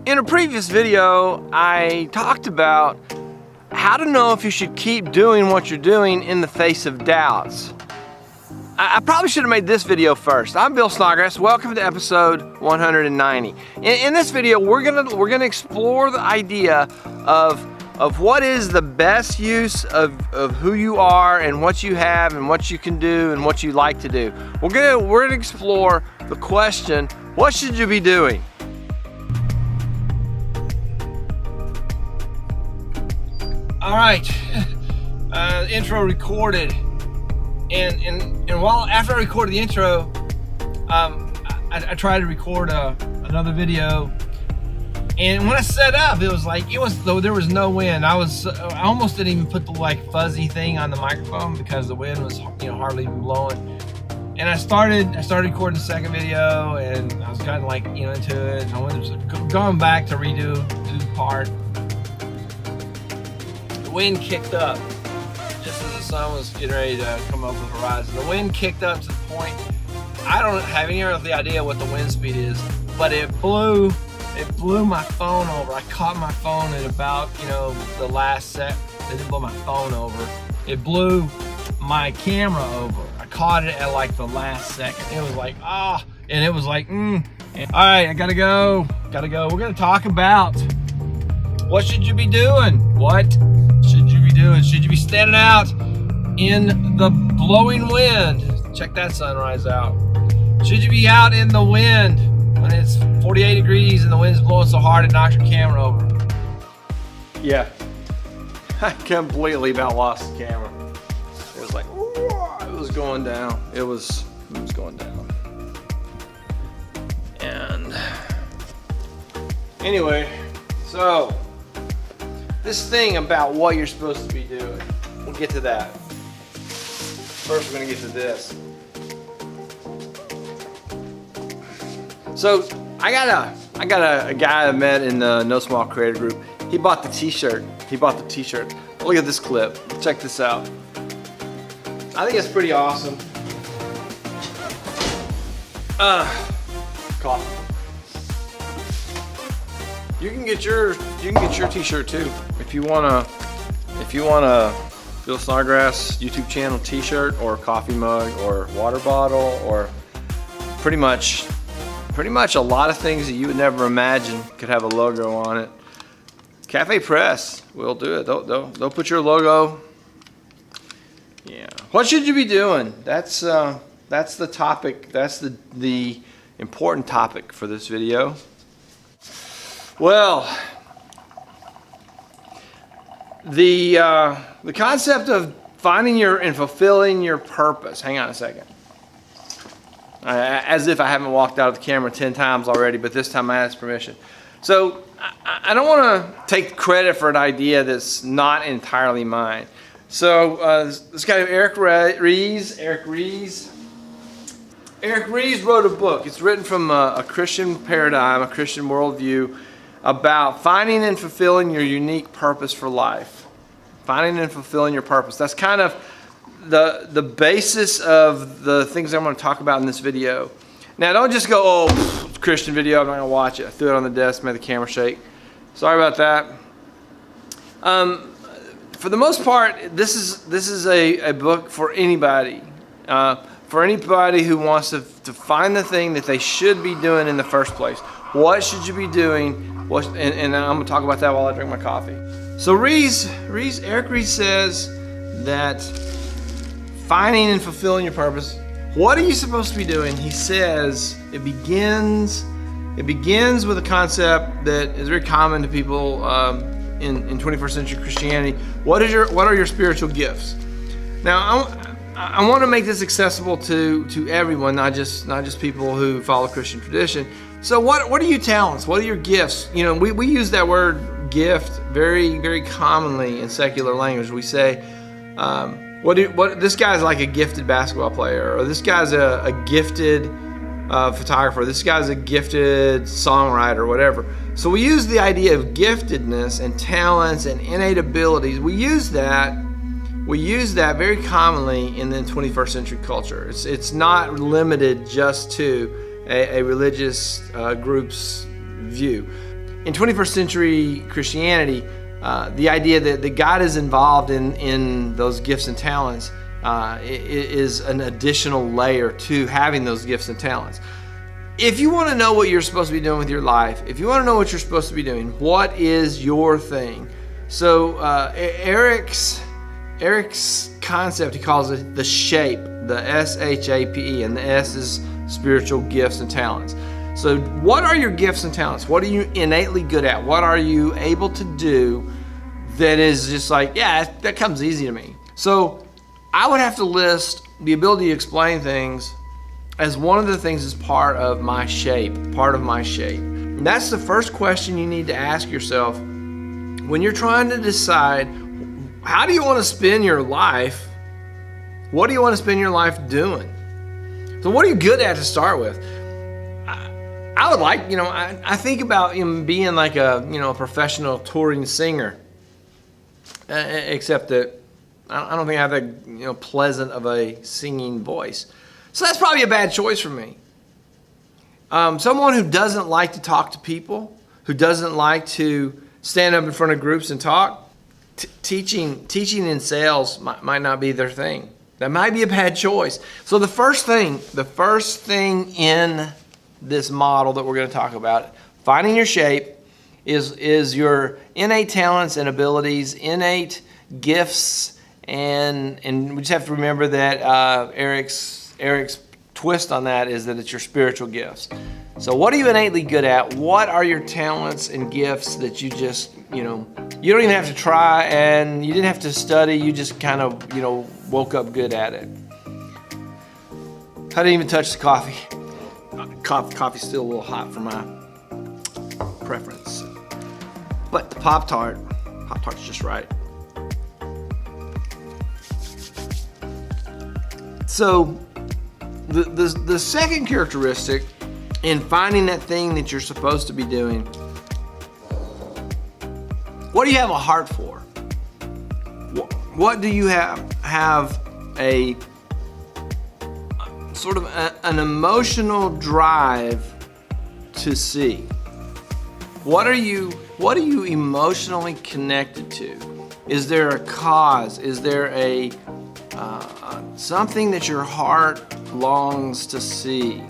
In a previous video, I talked about how to know if you should keep doing what you're doing in the face of doubts. I probably should have made this video first. I'm Bill Snodgrass. Welcome to episode 190. In this video, we're gonna explore the idea of what is the best use of who you are and what you have and what you can do and what you like to do. We're gonna explore the question, what should you be doing? All right, intro recorded, and while after I recorded the intro, I tried to record another video, and when I set up, though there was no wind. I almost didn't even put the fuzzy thing on the microphone because the wind was hardly even blowing. And I started recording the second video, and I was kind of into it. And I was going back to do the part. The wind kicked up just as the sun was getting ready to come over the horizon. The wind kicked up to the point, I don't have any earthly idea what the wind speed is, but it blew my phone over. I caught my phone at about, the last set. It didn't blow my phone over. It blew my camera over. I caught it at the last second. It was and it was all right, I gotta go. We're gonna talk about what should you be doing? What should you be doing? Should you be standing out in the blowing wind? Check that sunrise out. Should you be out in the wind when it's 48 degrees and the wind's blowing so hard it knocks your camera over? Yeah, I completely about lost the camera. It was it was going down. It was going down. And anyway, so this thing about what you're supposed to be doing, we'll get to that. First, we're gonna get to this. So I got a guy I met in the No Small Creator group. He bought the t-shirt. Look at this clip. Check this out. I think it's pretty awesome. Coffee. You can get your t-shirt too. If you want a Bill Snodgrass YouTube channel t-shirt or coffee mug or water bottle or pretty much a lot of things that you would never imagine could have a logo on it. Cafe Press will do it. They'll put your logo. Yeah. What should you be doing? That's the topic. That's the important topic for this video. Well, the concept of finding and fulfilling your purpose. Hang on a second. As if I haven't walked out of the camera 10 times already, but this time I asked permission. So I don't want to take credit for an idea that's not entirely mine. So this guy Eric Ries wrote a book. It's written from a Christian paradigm, a Christian worldview, about finding and fulfilling your unique purpose for life. Finding and fulfilling your purpose. That's kind of the basis of the things I'm going to talk about in this video. Now, don't just go, oh, Christian video, I'm not going to watch it. I threw it on the desk, made the camera shake. Sorry about that. For the most part, this is a book for anybody. For anybody who wants to find the thing that they should be doing in the first place. What should you be doing? And I'm going to talk about that while I drink my coffee. So Eric Ries says that finding and fulfilling your purpose, what are you supposed to be doing? He says it begins with a concept that is very common to people in 21st century Christianity. What are your spiritual gifts? Now, I want to make this accessible to everyone, not just people who follow Christian tradition. So what are your talents? What are your gifts? We use that word gift very, very commonly in secular language. We say, this guy's like a gifted basketball player, or this guy's a gifted photographer, this guy's a gifted songwriter, whatever. So we use the idea of giftedness and talents and innate abilities. We use that very commonly in the 21st century culture. It's not limited just to a religious group's view. in 21st century Christianity, the idea that God is involved in those gifts and talents is an additional layer to having those gifts and talents. If you want to know what you're supposed to be doing with your life, if you want to know what you're supposed to be doing, what is your thing? So Eric's concept, he calls it the shape, the SHAPE, and the S is spiritual gifts and talents. So what are your gifts and talents? What are you innately good at? What are you able to do that is just like, yeah, that comes easy to me? So I would have to list the ability to explain things as one of the things as part of my shape, And that's the first question you need to ask yourself when you're trying to decide, how do you want to spend your life? What do you want to spend your life doing? So what are you good at to start with? I would like, I think about being like a professional touring singer, except that I don't think I have that pleasant of a singing voice. So that's probably a bad choice for me. Someone who doesn't like to talk to people, who doesn't like to stand up in front of groups and talk, teaching in sales might not be their thing. That might be a bad choice. So the first thing in this model that we're going to talk about, finding your shape, is your innate talents and abilities, innate gifts, and we just have to remember that Eric's twist on that is that it's your spiritual gifts. So what are you innately good at? What are your talents and gifts that you just, you don't even have to try and you didn't have to study, you just kind of, woke up good at it? I didn't even touch the coffee. Coffee's still a little hot for my preference. But the Pop-Tart's just right. So the second characteristic in finding that thing that you're supposed to be doing, what do you have a heart for? What do you have a sort of an emotional drive to see? What are you emotionally connected to? Is there a cause? Is there a something that your heart longs to see?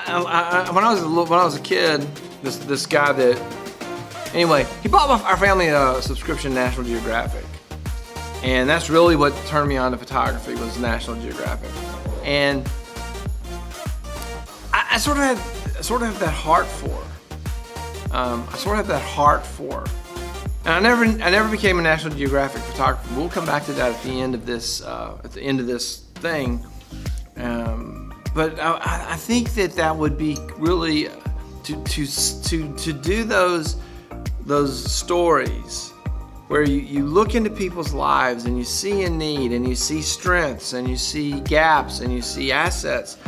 When I was a kid, this guy he bought our family a subscription to National Geographic, and that's really what turned me on to photography, was National Geographic. And I sort of have that heart for. And I never became a National Geographic photographer. We'll come back to that at the end of this thing. But I think that would be really to do those stories where you look into people's lives and you see a need and you see strengths and you see gaps and you see assets,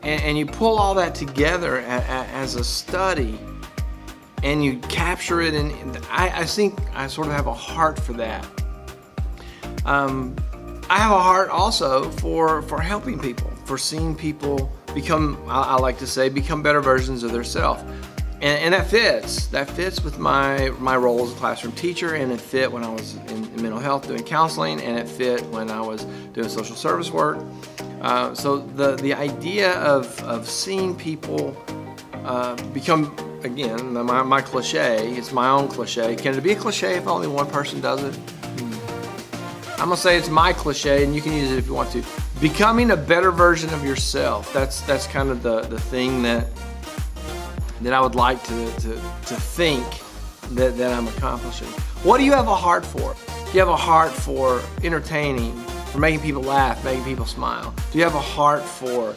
and you pull all that together as a study and you capture it. And I think I sort of have a heart for that. I have a heart also for helping people, for seeing people become, I like to say, become better versions of themselves. And that fits with my role as a classroom teacher, and it fit when I was in mental health doing counseling, and it fit when I was doing social service work. So the idea of seeing people become, again, my cliche, it's my own cliche. Can it be a cliche if only one person does it? I'm gonna say it's my cliche, and you can use it if you want to. Becoming a better version of yourself. That's kind of the thing that I would like to think that I'm accomplishing. What do you have a heart for? Do you have a heart for entertaining, for making people laugh, making people smile? Do you have a heart for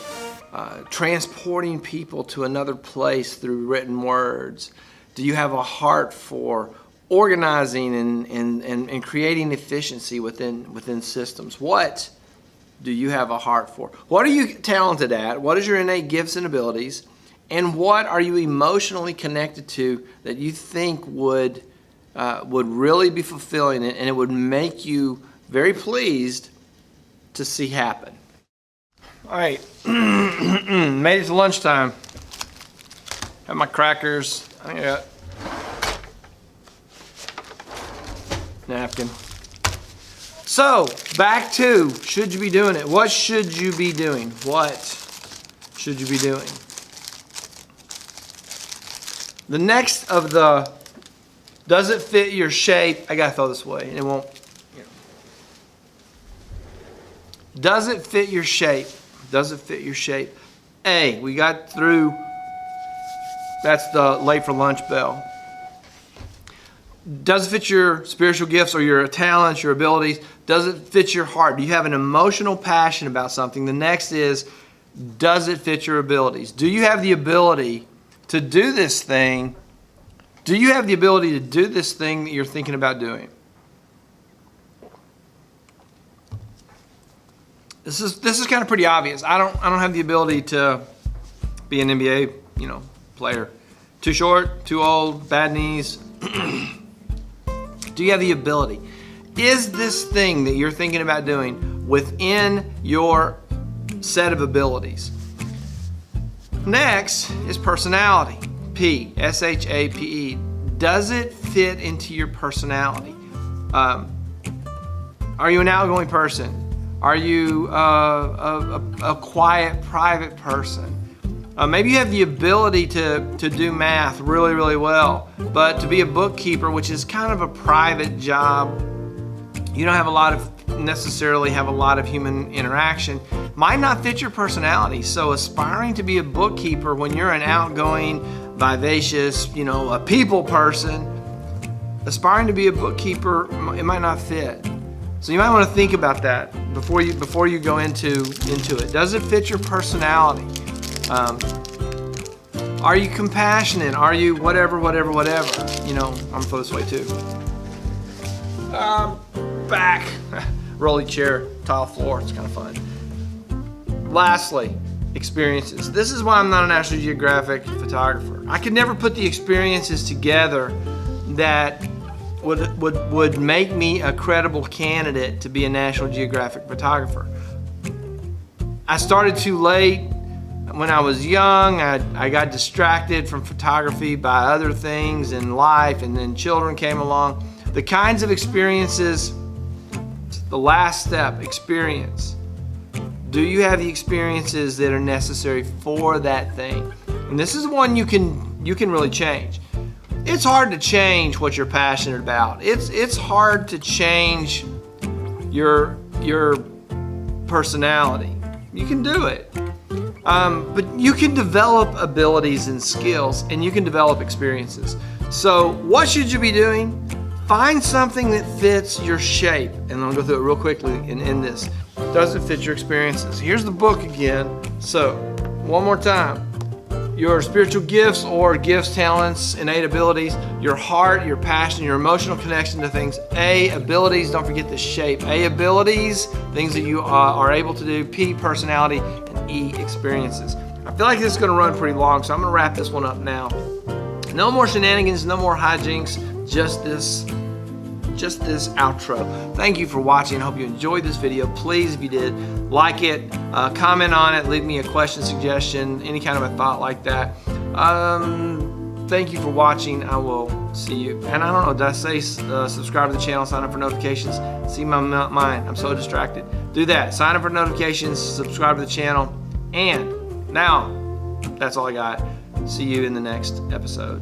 transporting people to another place through written words? Do you have a heart for organizing and creating efficiency within systems? What do you have a heart for? What are you talented at? What is your innate gifts and abilities? And what are you emotionally connected to that you think would really be fulfilling it, and it would make you very pleased to see happen? All right, made it to lunchtime. Have my crackers. I think I got napkin. So, back to, should you be doing it? What should you be doing? What should you be doing? The next of the, does it fit your shape? I gotta throw this away, and it won't. Does it fit your shape? Does it fit your shape? A, we got through, that's the late for lunch bell. Does it fit your spiritual gifts or your talents, your abilities? Does it fit your heart? Do you have an emotional passion about something? The next is, does it fit your abilities? Do you have the ability to do this thing? Do you have the ability to do this thing that you're thinking about doing? This is kind of pretty obvious. I don't have the ability to be an NBA, player. Too short, too old, bad knees. Do you have the ability? Is this thing that you're thinking about doing within your set of abilities? Next is personality. P, S-H-A-P-E. Does it fit into your personality? Are you an outgoing person? Are you a quiet, private person? Maybe you have the ability to do math really, really well, but to be a bookkeeper, which is kind of a private job, you don't have necessarily have a lot of human interaction, might not fit your personality. So aspiring to be a bookkeeper when you're an outgoing, vivacious, a people person, aspiring to be a bookkeeper, it might not fit. So you might want to think about that before you go into it. Does it fit your personality? Are you compassionate? Are you whatever? I'm gonna throw this way too. Back, rolly chair, tile floor. It's kind of fun. Lastly, experiences. This is why I'm not a National Geographic photographer. I could never put the experiences together that would make me a credible candidate to be a National Geographic photographer. I started too late. When I was young, I got distracted from photography by other things in life, and then children came along. The kinds of experiences, the last step, experience. Do you have the experiences that are necessary for that thing? And this is one you can really change. It's hard to change what you're passionate about. It's hard to change your personality. You can do it. But you can develop abilities and skills, and you can develop experiences. So what should you be doing? Find something that fits your shape. And I'll go through it real quickly and end this. Does it fit your experiences? Here's the book again. So one more time. Your spiritual gifts or gifts, talents, innate abilities, your heart, your passion, your emotional connection to things. A, abilities, don't forget the shape. A, abilities, things that you are able to do. P, personality, and E, experiences. I feel like this is going to run pretty long, so I'm going to wrap this one up now. No more shenanigans, no more hijinks, just this outro. Thank you for watching. I hope you enjoyed this video. Please, if you did, like it, comment on it, leave me a question, suggestion, any kind of a thought like that. Thank you for watching. I will see you. And I don't know, did I say subscribe to the channel, sign up for notifications? See my mind, I'm so distracted. Do that, sign up for notifications, subscribe to the channel, and now, that's all I got. See you in the next episode.